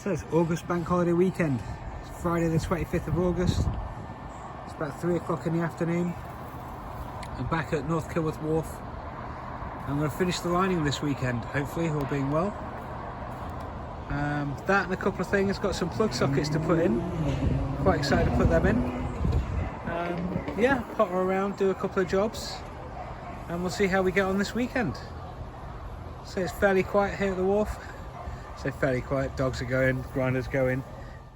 So it's August bank holiday weekend. It's Friday the 25th of August. It's about 3 o'clock in the afternoon. I'm back at North Kilworth Wharf. I'm going to finish the lining this weekend, hopefully, all being well. That and a couple of things. Got some plug sockets to put in. Quite excited to put them in. Yeah, potter around, do a couple of jobs, and we'll see how we get on this weekend. So it's fairly quiet here at the wharf. So fairly quiet, dogs are going, grinders going.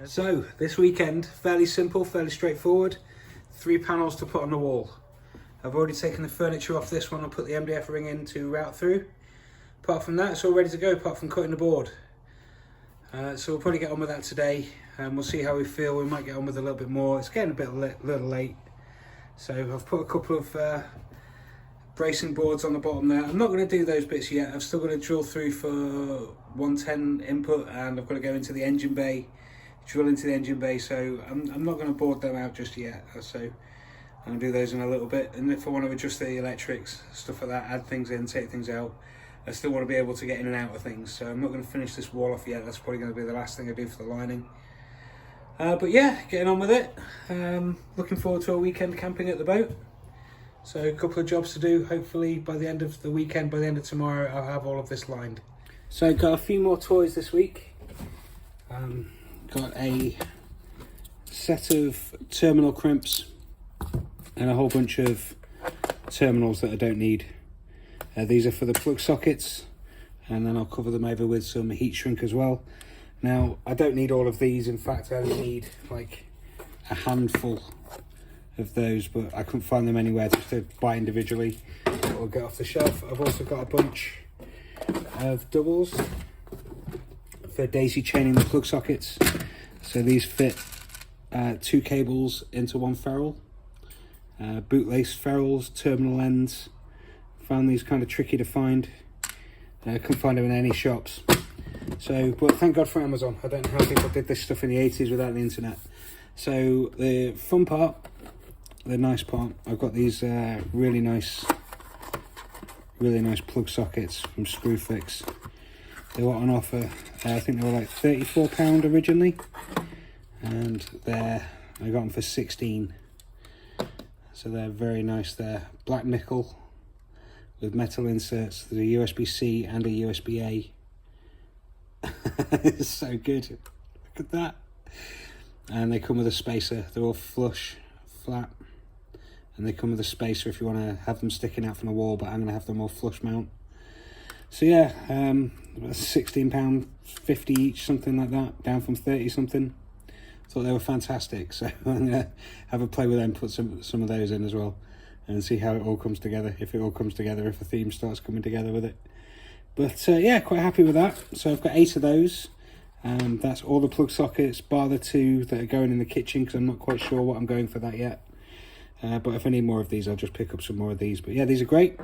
So this weekend, fairly simple, fairly straightforward. 3 panels to put on the wall. I've already taken the furniture off this one and put the MDF ring in to route through. Apart from that, it's all ready to go, apart from cutting the board. So we'll probably get on with that today, and we'll see how we feel. We might get on with a little bit more. It's getting a little late. So I've put a couple of bracing boards on the bottom there. I'm not going to do those bits yet. I've still got to drill through for 110 input, and I've got to go into the engine bay, drill into the engine bay. So I'm not going to board them out just yet. So I'm going to do those in a little bit. And if I want to adjust the electrics, stuff like that, add things in, take things out, I still want to be able to get in and out of things. So I'm not going to finish this wall off yet. That's probably going to be the last thing I do for the lining. But yeah, getting on with it. Looking forward to a weekend camping at the boat. So a couple of jobs to do. Hopefully by the end of the weekend, by the end of tomorrow, I'll have all of this lined. So got a few more toys this week. Got a set of terminal crimps and a whole bunch of terminals that I don't need. These are for the plug sockets, and then I'll cover them over with some heat shrink as well. Now, I don't need all of these. In fact, I only need like a handful of those, but I couldn't find them anywhere just to buy individually or get off the shelf. I've also got a bunch of doubles for daisy chaining the plug sockets. So these fit 2 cables into 1 ferrule. Bootlace ferrules, terminal ends. Found these kind of tricky to find. Couldn't find them in any shops. So, but thank God for Amazon. I don't know how people did this stuff in the 80s without the internet. So the fun part, the nice part, I've got these really nice plug sockets from Screwfix. They were on offer. I think they were like £34 originally, and I got them for 16. So they're very nice. They're black nickel with metal inserts. There's a USB-C and a USB-A. It's so good. Look at that. And they come with a spacer. They're all flush, flat. And they come with a spacer if you want to have them sticking out from the wall, but I'm going to have them all flush mount. So yeah, £16.50 each, something like that, down from 30 something. Thought they were fantastic, so I'm going to have a play with them, put some of those in as well, and see how it all comes together, if it all comes together, if a theme starts coming together with it. But yeah, quite happy with that. So I've got 8 of those. That's all the plug sockets, bar the 2 that are going in the kitchen, because I'm not quite sure what I'm going for that yet. But if I need more of these, I'll just pick up some more of these. But yeah, these are great.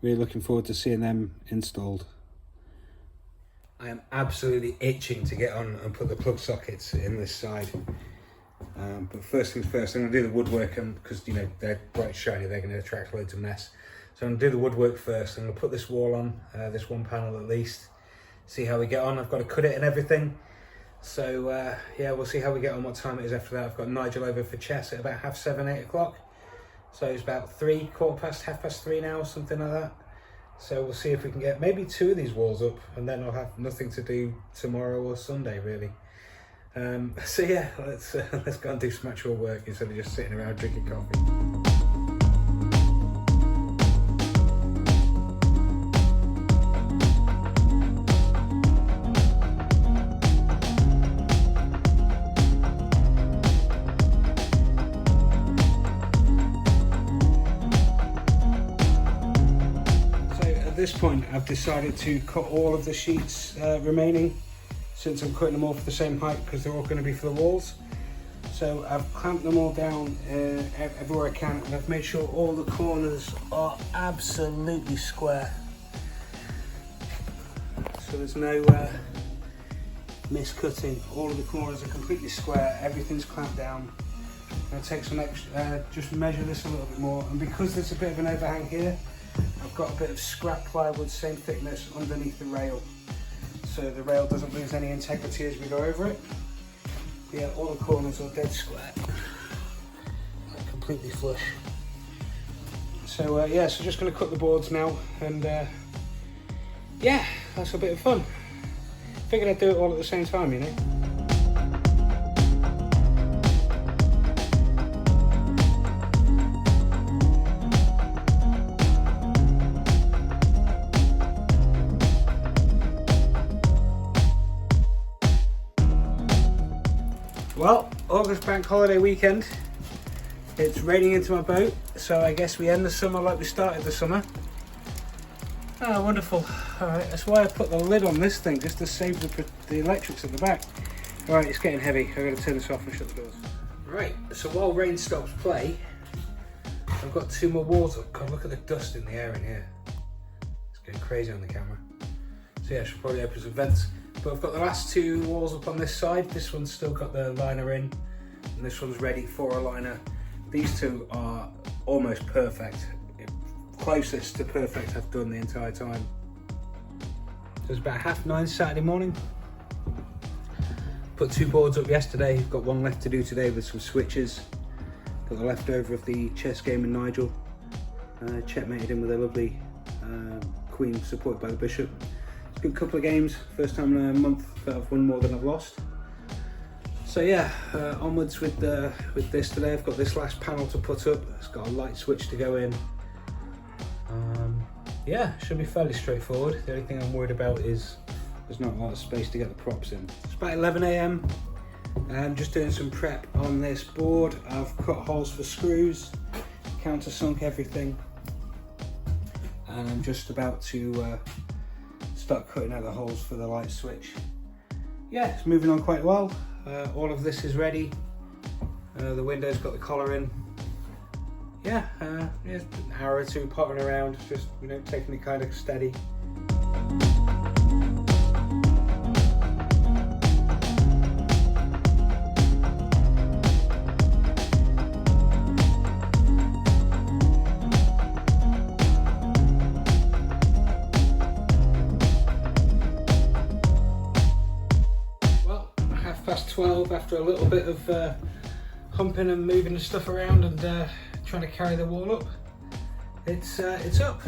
Really looking forward to seeing them installed. I am absolutely itching to get on and put the plug sockets in this side. But first things first, I'm going to do the woodwork, because you know they're bright shiny, they're going to attract loads of mess. So I'm going to do the woodwork first. I'm going to put this wall on, this one panel at least, see how we get on. I've got to cut it and everything. So yeah, we'll see how we get on, what time it is after that. I've got Nigel over for chess at about 7:30, 8 o'clock. So it's about 3, 3:15 now, something like that. So we'll see if we can get maybe 2 of these walls up, and then I'll have nothing to do tomorrow or Sunday really. So yeah, let's go and do some actual work instead of just sitting around drinking coffee. At this point, I've decided to cut all of the sheets remaining, since I'm cutting them all for the same height, because they're all going to be for the walls. So I've clamped them all down everywhere I can, and I've made sure all the corners are absolutely square. So there's no miscutting. All of the corners are completely square, everything's clamped down. I'm going to take some extra, just measure this a little bit more, and because there's a bit of an overhang here, I've got a bit of scrap plywood, same thickness, underneath the rail. so the rail doesn't lose any integrity as we go over it. Yeah, all the corners are dead square, completely flush. So yeah, so just going to cut the boards now, and yeah, that's a bit of fun. Figured I'd do it all at the same time, you know. Well, August bank holiday weekend. It's raining into my boat, so I guess we end the summer like we started the summer. Oh, wonderful. Alright, that's why I put the lid on this thing, just to save the electrics at the back. Alright, it's getting heavy. I've got to turn this off and shut the doors. Right, so while rain stops play, I've got 2 more walls up. God, look at the dust in the air in here. It's getting crazy on the camera. So yeah, I should probably open some vents. But I've got the last 2 walls up on this side. This one's still got the liner in, and this one's ready for a liner. These 2 are almost perfect. Closest to perfect I've done the entire time. So it's about 9:30 Saturday morning. Put 2 boards up yesterday. Got 1 left to do today with some switches. Got the leftover of the chess game in Nigel. Checkmated him with a lovely queen supported by the bishop. Good couple of games, first time in a month that I've won more than I've lost. So yeah, onwards with this today. I've got this last panel to put up. It's got a light switch to go in. Yeah, should be fairly straightforward. The only thing I'm worried about is there's not a lot of space to get the props in. It's about 11 AM. I'm just doing some prep on this board. I've cut holes for screws, countersunk everything, and I'm just about to start cutting out the holes for the light switch. Yeah, it's moving on quite well. All of this is ready. The window's got the collar in. Yeah, just an hour or 2 pottering around, just, you know, taking it kind of steady. Well, 12:30 after a little bit of humping and moving the stuff around and trying to carry the wall up. It's up.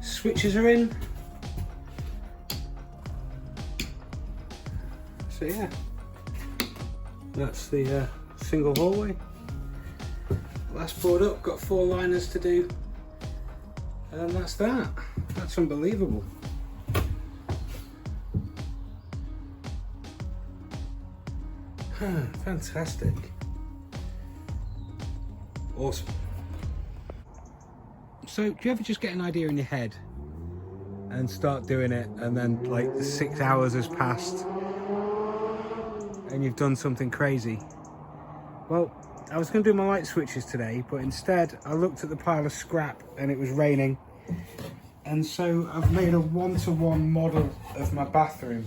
Switches are in. So yeah, that's the single hallway. Last board up, got 4 liners to do, and that's that. That's unbelievable. Fantastic. Awesome. So do you ever just get an idea in your head and start doing it, and then like the 6 hours has passed and you've done something crazy? Well, I was going to do my light switches today, but instead I looked at the pile of scrap and it was raining, and so I've made a 1-to-1 model of my bathroom.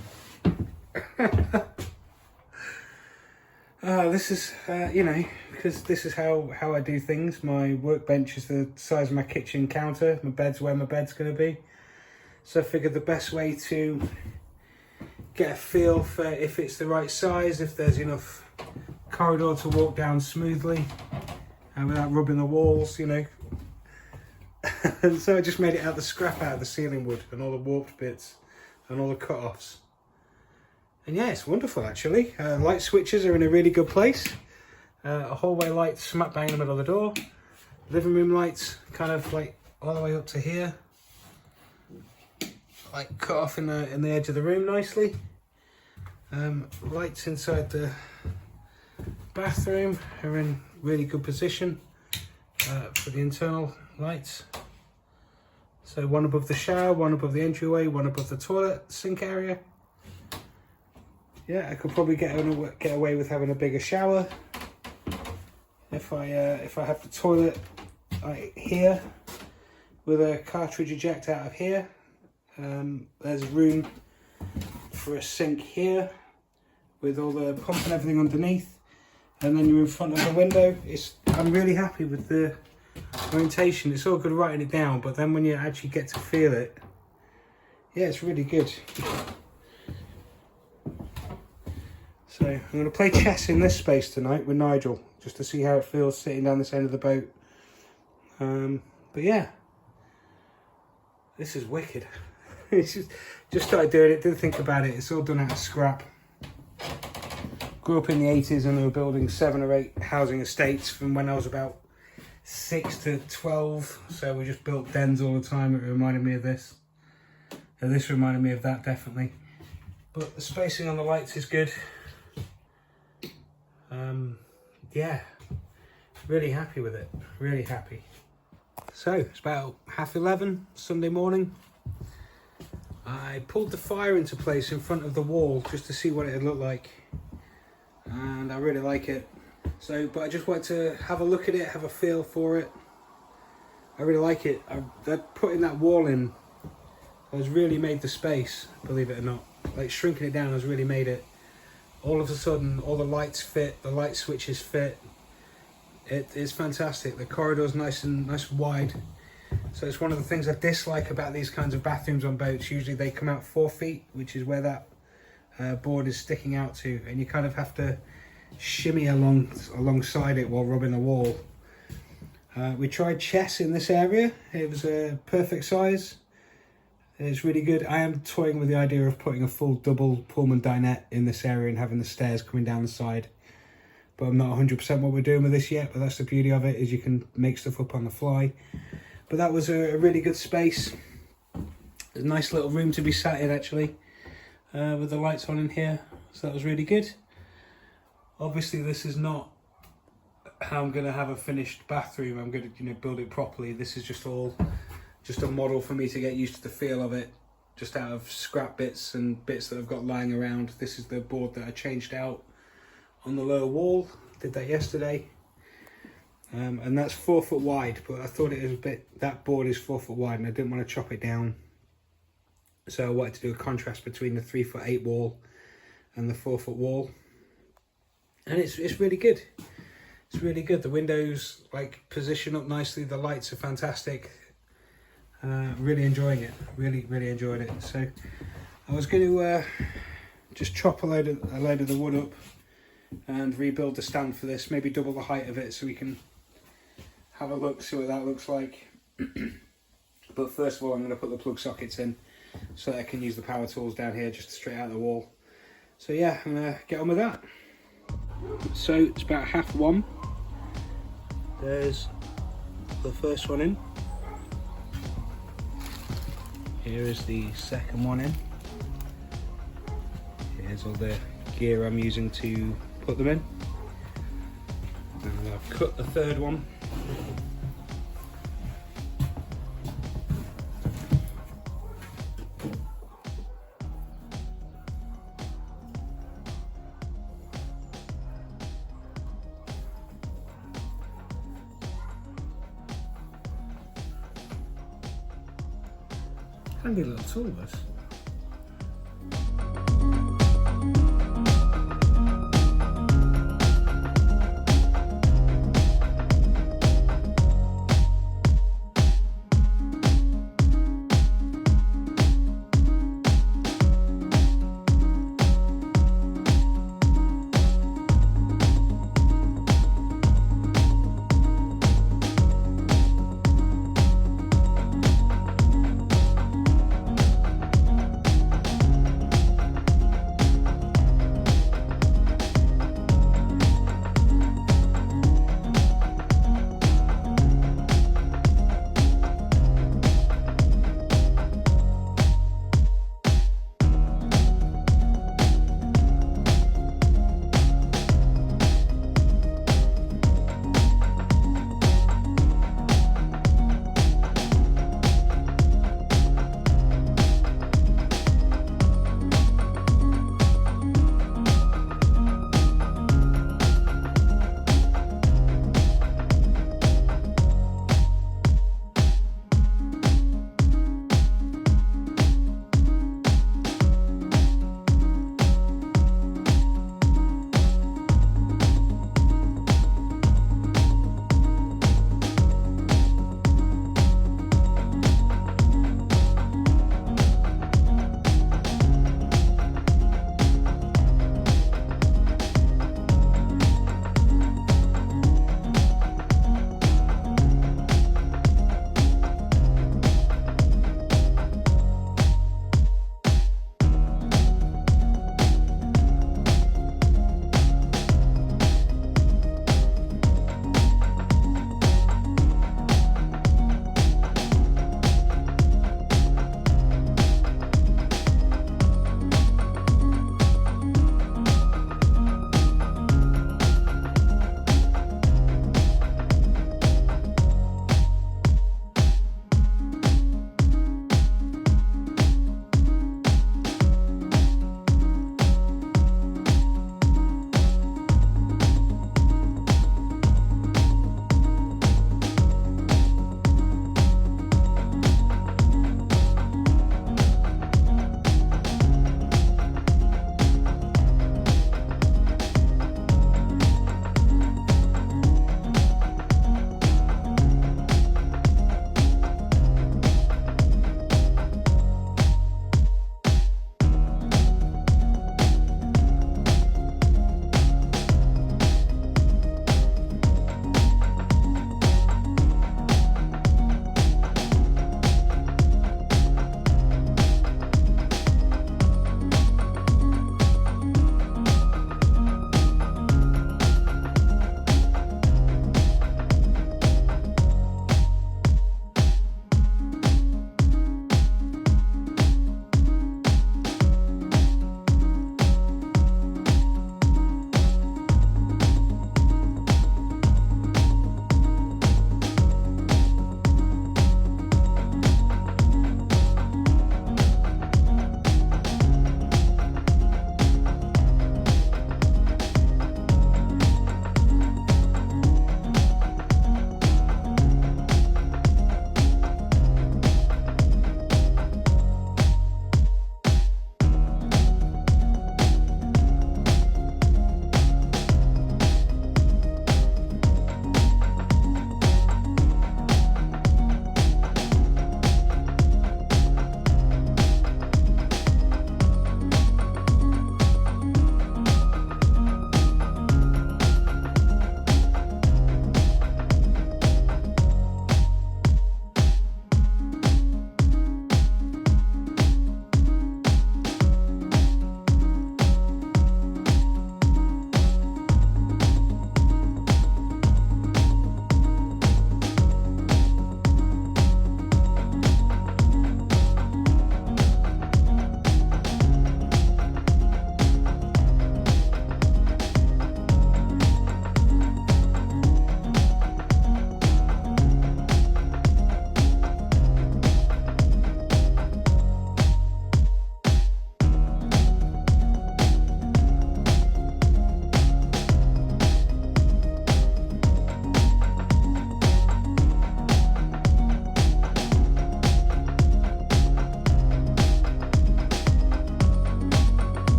This is, you know, because this is how I do things. My workbench is the size of my kitchen counter. My bed's where my bed's going to be. So I figured the best way to get a feel for if it's the right size, if there's enough corridor to walk down smoothly and without rubbing the walls, you know. And so I just made it out of the scrap out of the ceiling wood and all the warped bits and all the cut-offs. And yeah, it's wonderful actually. Light switches are in a really good place. A hallway light smack bang in the middle of the door. Living room lights kind of like all the way up to here. Like cut off in the edge of the room nicely. Lights inside the bathroom are in really good position for the internal lights. So 1 above the shower, 1 above the entryway, 1 above the toilet sink area. Yeah, I could probably get away with having a bigger shower if I have the toilet right here with a cartridge eject out of here. There's room for a sink here with all the pump and everything underneath, and then you're in front of the window. I'm really happy with the orientation. It's all good writing it down, but then when you actually get to feel it, yeah, it's really good. So I'm going to play chess in this space tonight with Nigel, just to see how it feels sitting down this end of the boat. But yeah, this is wicked. It's just started doing it, didn't think about it. It's all done out of scrap. Grew up in the 80s and they were building 7 or 8 housing estates from when I was about 6 to 12. So we just built dens all the time. It reminded me of this. And this reminded me of that, definitely. But the spacing on the lights is good. Yeah, really happy with it. Really happy. So it's about 11:30 Sunday morning. I pulled the fire into place in front of the wall just to see what it would look like. And I really like it. So, but I just wanted to have a look at it, have a feel for it. I really like it. Putting that wall in has really made the space, believe it or not. Like shrinking it down has really made it. All of a sudden, all the lights fit, the light switches fit. It is fantastic. The corridor's nice and wide. So it's one of the things I dislike about these kinds of bathrooms on boats. Usually they come out 4 feet, which is where that board is sticking out to, and you kind of have to shimmy alongside it while rubbing the wall. We tried chess in this area. It was a perfect size. It's really good. I am toying with the idea of putting a full double Pullman dinette in this area and having the stairs coming down the side. But I'm not 100% what we're doing with this yet, but that's the beauty of it, is you can make stuff up on the fly. But that was a really good space. A nice little room to be sat in, actually, with the lights on in here. So that was really good. Obviously, this is not how I'm going to have a finished bathroom. I'm going to, build it properly. This is just a model for me to get used to the feel of it, just out of scrap bits and bits that I've got lying around. This is the board that I changed out on the lower wall. Did that yesterday. And that's 4 foot wide, but I thought it was that board is 4 foot wide and I didn't want to chop it down. So I wanted to do a contrast between the 3'8" wall and the 4 foot wall. And it's really good. It's really good. The windows position up nicely. The lights are fantastic. Really enjoying it. Really enjoyed it. So I was going to just chop a load of the wood up and rebuild the stand for this. Maybe double the height of it so we can have a look, see what that looks like. But first of all, I'm going to put the plug sockets in so that I can use the power tools down here just to straight out the wall. So yeah, I'm going to get on with that. So it's about 1:30. There's the first one in. Here is the second one in. Here's all the gear I'm using to put them in. And I've cut the third one. Handy little tool, this.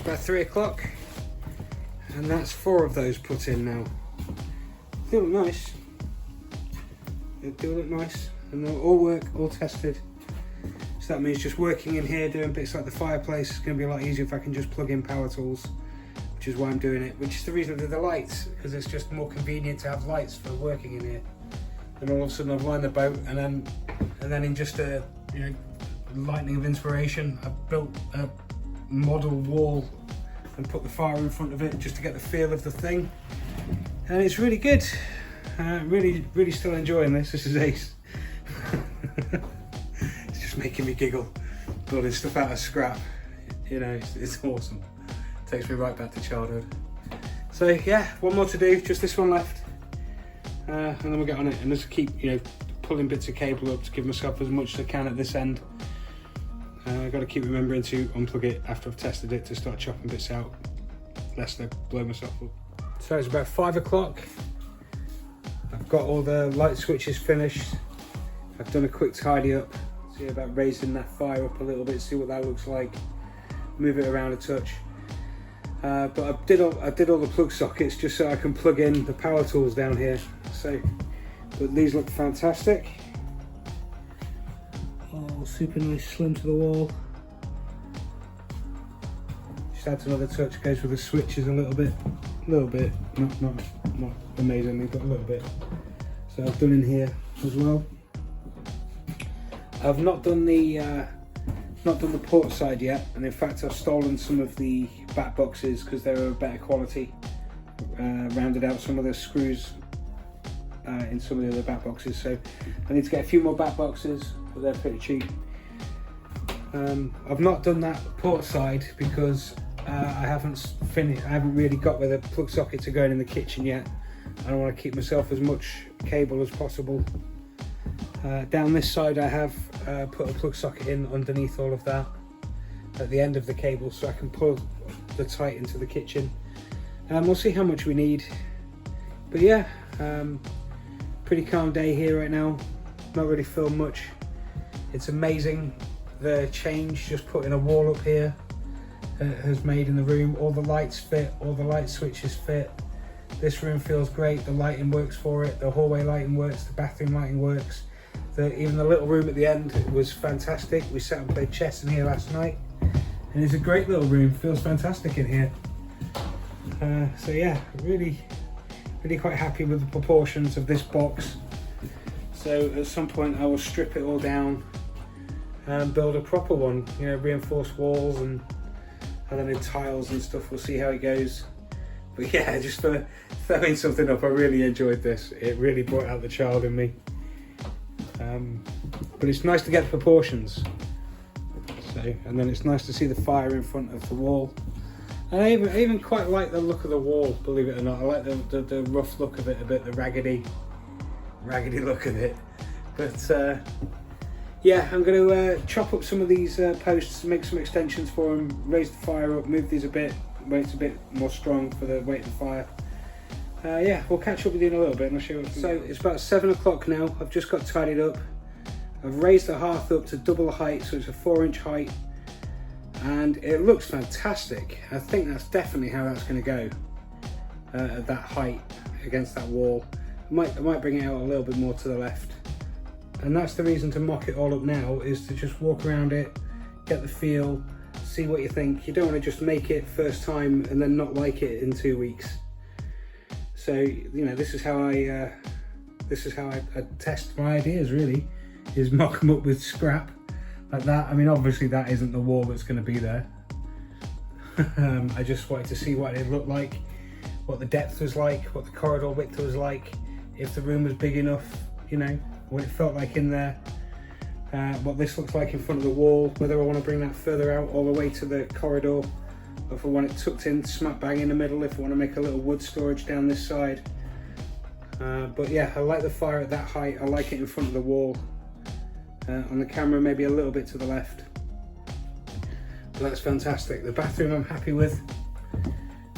about 3 o'clock, and that's 4 of those put in now. They look nice. They do look nice, and they'll all work, all tested. So that means just working in here, doing bits like the fireplace is going to be a lot easier if I can just plug in power tools, which is why I'm doing it. Which is the reason I did the lights, because it's just more convenient to have lights for working in here. And all of a sudden I've lined the boat, and then in just a lightning of inspiration, I've built a model wall and put the fire in front of it just to get the feel of the thing. And it's really good. Really still enjoying this. This is ace. It's just making me giggle. Building stuff out of scrap. It's awesome. Takes me right back to childhood. So yeah, one more to do, just this one left. And then we'll get on it and just keep, pulling bits of cable up to give myself as much as I can at this end. I've got to keep remembering to unplug it after I've tested it to start chopping bits out, lest I blow myself up. So it's about 5 o'clock. I've got all the light switches finished. I've done a quick tidy up, see about raising that fire up a little bit, see what that looks like, move it around a touch. But I did all the plug sockets just so I can plug in the power tools down here. But these look fantastic. Oh, super nice, slim to the wall. Just adds another touch, goes with the switches a little bit, not amazingly, but a little bit. So I've done in here as well. I've not done the port side yet, and in fact I've stolen some of the back boxes because they were of better quality. Rounded out some of the screws in some of the other back boxes, so I need to get a few more back boxes, but they're pretty cheap. I've not done that port side because I haven't really got where the plug sockets are going in the kitchen yet. I don't want to keep myself as much cable as possible. Down this side I have put a plug socket in underneath all of that at the end of the cable so I can pull the tight into the kitchen. We'll see how much we need, but yeah, pretty calm day here right now, not really filmed much. It's amazing the change just putting a wall up here has made in the room. All the lights fit, all the light switches fit. This room feels great, the lighting works for it, the hallway lighting works, the bathroom lighting works. Even the little room at the end was fantastic. We sat and played chess in here last night, and it's a great little room, feels fantastic in here. So yeah, really quite happy with the proportions of this box. So at some point I will strip it all down and build a proper one, reinforced walls and then in tiles and stuff. We'll see how it goes. But yeah, just for throwing something up, I really enjoyed this. It really brought out the child in me. But it's nice to get the proportions. And then it's nice to see the fire in front of the wall. And I even quite like the look of the wall, believe it or not. I like the rough look of it a bit, the raggedy look of it. But yeah, I'm going to chop up some of these posts, make some extensions for them, raise the fire up, move these a bit, where it's a bit more strong for the weight of the fire. Yeah, we'll catch up with you in a little bit and I'll show you. So it's about 7 o'clock now. I've just got tidied up. I've raised the hearth up to double the height, so it's a 4-inch height. And it looks fantastic. I think that's definitely how that's going to go at that height against that wall. I might bring it out a little bit more to the left, and that's the reason to mock it all up now, is to just walk around it, get the feel, see what you think. You don't want to just make it first time and then not like it in 2 weeks. So this is how I test my ideas, really, is mock them up with scrap like that. I mean, obviously that isn't the wall that's going to be there. I just wanted to see what it looked like, what the depth was like, what the corridor width was like, if the room was big enough, what it felt like in there, what this looks like in front of the wall, whether I want to bring that further out all the way to the corridor, or if I want it tucked in smack bang in the middle, if I want to make a little wood storage down this side. But yeah, I like the fire at that height. I like it in front of the wall. On the camera, maybe a little bit to the left. But that's fantastic. The bathroom I'm happy with,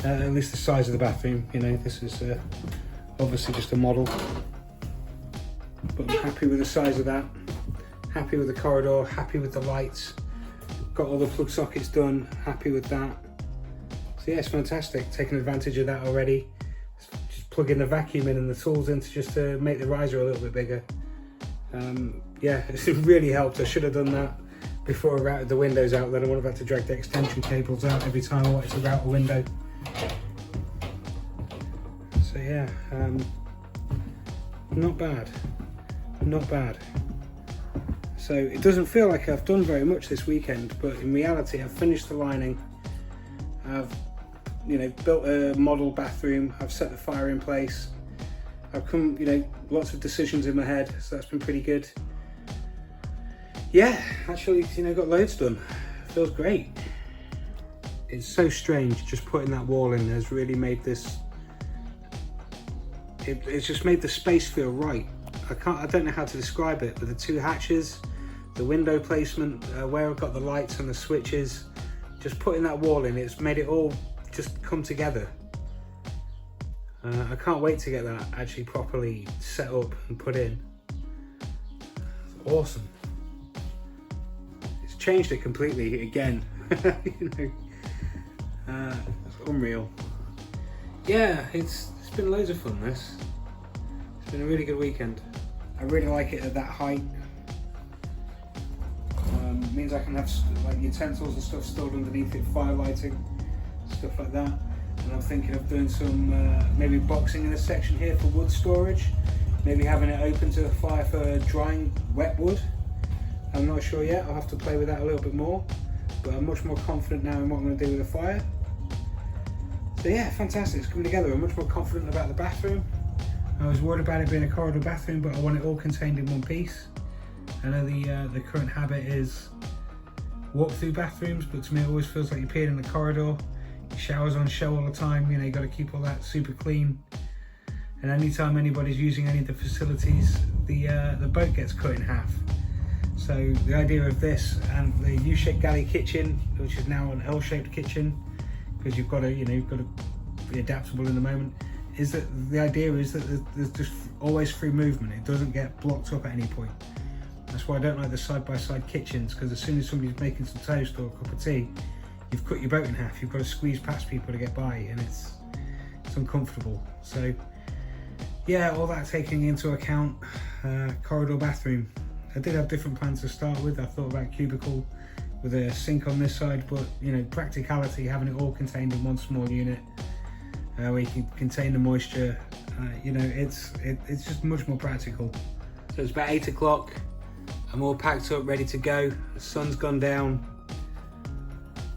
at least the size of the bathroom. This is obviously just a model, but I'm happy with the size of that. Happy with the corridor, happy with the lights. Got all the plug sockets done, happy with that. So yeah, it's fantastic, taking advantage of that already. Just plugging the vacuum in and the tools in just to make the riser a little bit bigger. Yeah, it's really helped. I should have done that before I routed the windows out, then I would have had to drag the extension cables out every time I wanted to route a window. So yeah, not bad, not bad. So it doesn't feel like I've done very much this weekend, but in reality I've finished the lining, I've built a model bathroom, I've set the fire in place, I've come, lots of decisions in my head, so that's been pretty good. Yeah, actually, got loads done. Feels great. It's so strange, just putting that wall in has really made this, it's just made the space feel right. I don't know how to describe it, but the two hatches, the window placement, where I've got the lights and the switches, just putting that wall in, it's made it all just come together. I can't wait to get that actually properly set up and put in. It's awesome. It's changed it completely again. It's unreal. Yeah, it's been loads of fun, this. It's been a really good weekend. I really like it at that height. It means I can have like utensils and stuff stored underneath it, fire lighting, stuff like that. And I'm thinking of doing some maybe boxing in this section here for wood storage, maybe having it open to the fire for drying wet wood. I'm not sure yet, I'll have to play with that a little bit more, but I'm much more confident now in what I'm going to do with the fire. So yeah, fantastic, it's coming together. I'm much more confident about the bathroom. I was worried about it being a corridor bathroom, but I want it all contained in one piece. I know the current habit is walk through bathrooms, but to me it always feels like you're peeing in the corridor. Showers on show all the time, you got to keep all that super clean. And anytime anybody's using any of the facilities, the boat gets cut in half. So the idea of this and the U-shaped galley kitchen, which is now an L-shaped kitchen, because you've got to be adaptable in the moment, is that the idea is that there's just always free movement. It doesn't get blocked up at any point. That's why I don't like the side-by-side kitchens, because as soon as somebody's making some toast or a cup of tea, you've cut your boat in half. You've got to squeeze past people to get by, and it's uncomfortable. So yeah, all that taking into account, corridor bathroom. I did have different plans to start with. I thought about cubicle with a sink on this side, but practicality, having it all contained in one small unit where you can contain the moisture, it's just much more practical. So it's about 8 o'clock. I'm all packed up, ready to go. The sun's gone down.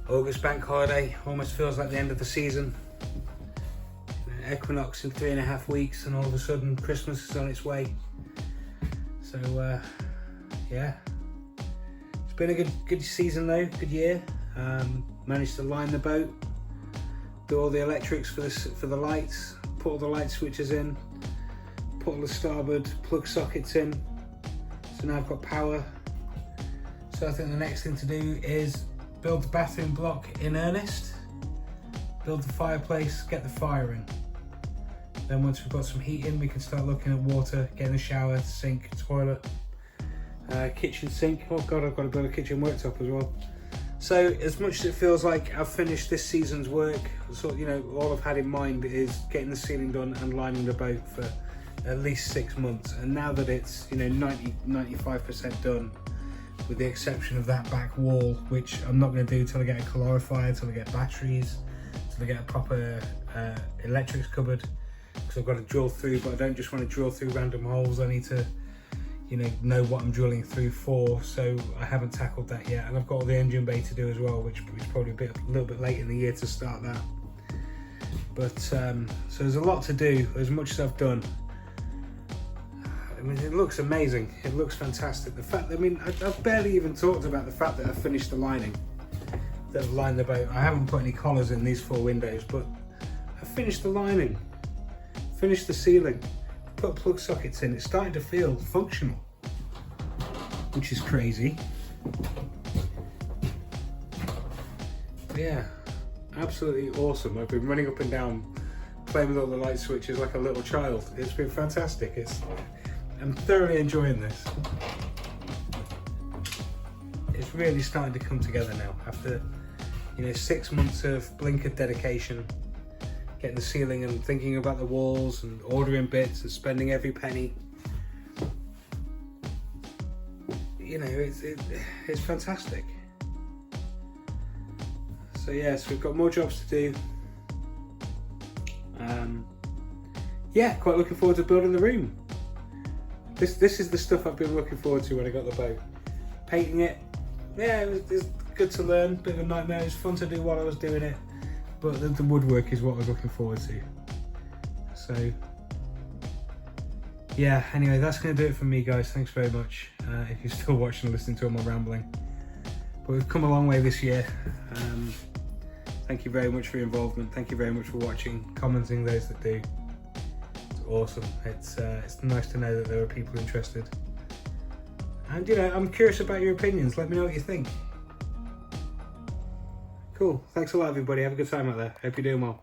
August bank holiday almost feels like the end of the season. Equinox in 3.5 weeks, and all of a sudden Christmas is on its way. So yeah, it's been a good season though, good year. Managed to line the boat, do all the electrics for the lights, put all the light switches in, put all the starboard plug sockets in. So now I've got power. So I think the next thing to do is build the bathroom block in earnest, build the fireplace, get the fire in. Then once we've got some heat in, we can start looking at water, getting a shower, sink, toilet, kitchen sink. Oh God, I've got to build a kitchen worktop as well. So as much as it feels like I've finished this season's work, all I've had in mind is getting the ceiling done and lining the boat for at least 6 months. And now that it's 95% done, with the exception of that back wall, which I'm not going to do till I get a calorifier, till I get batteries, till I get a proper electrics cupboard, because I've got to drill through, but I don't just want to drill through random holes. I need to know what I'm drilling through for, so I haven't tackled that yet. And I've got all the engine bay to do as well, which is probably a little bit late in the year to start that. But so there's a lot to do. As much as I've done, it looks amazing. It looks fantastic. The fact, I've barely even talked about the fact that I've finished the lining, that I've lined the boat. I haven't put any collars in these 4 windows, but I've finished the lining, finished the ceiling, put plug sockets in. It's starting to feel functional, which is crazy. But yeah, absolutely awesome. I've been running up and down, playing with all the light switches like a little child. It's been fantastic. I'm thoroughly enjoying this. It's really starting to come together now after You know, 6 months of blinkered dedication, getting the ceiling and thinking about the walls and ordering bits and spending every penny. You know, it's fantastic. So yes, we've got more jobs to do. Yeah, quite looking forward to building the room. This is the stuff I've been looking forward to when I got the boat. Painting it, yeah, it was good to learn, bit of a nightmare. It was fun to do while I was doing it, but the woodwork is what I was looking forward to. So yeah, anyway, that's going to do it for me, guys. Thanks very much if you're still watching and listening to all my rambling. But we've come a long way this year. Thank you very much for your involvement. Thank you very much for watching, commenting, those that do. It's awesome. It's nice to know that there are people interested. And you know, I'm curious about your opinions. Let me know what you think. Cool. Thanks a lot, everybody. Have a good time out there. Hope you're doing well.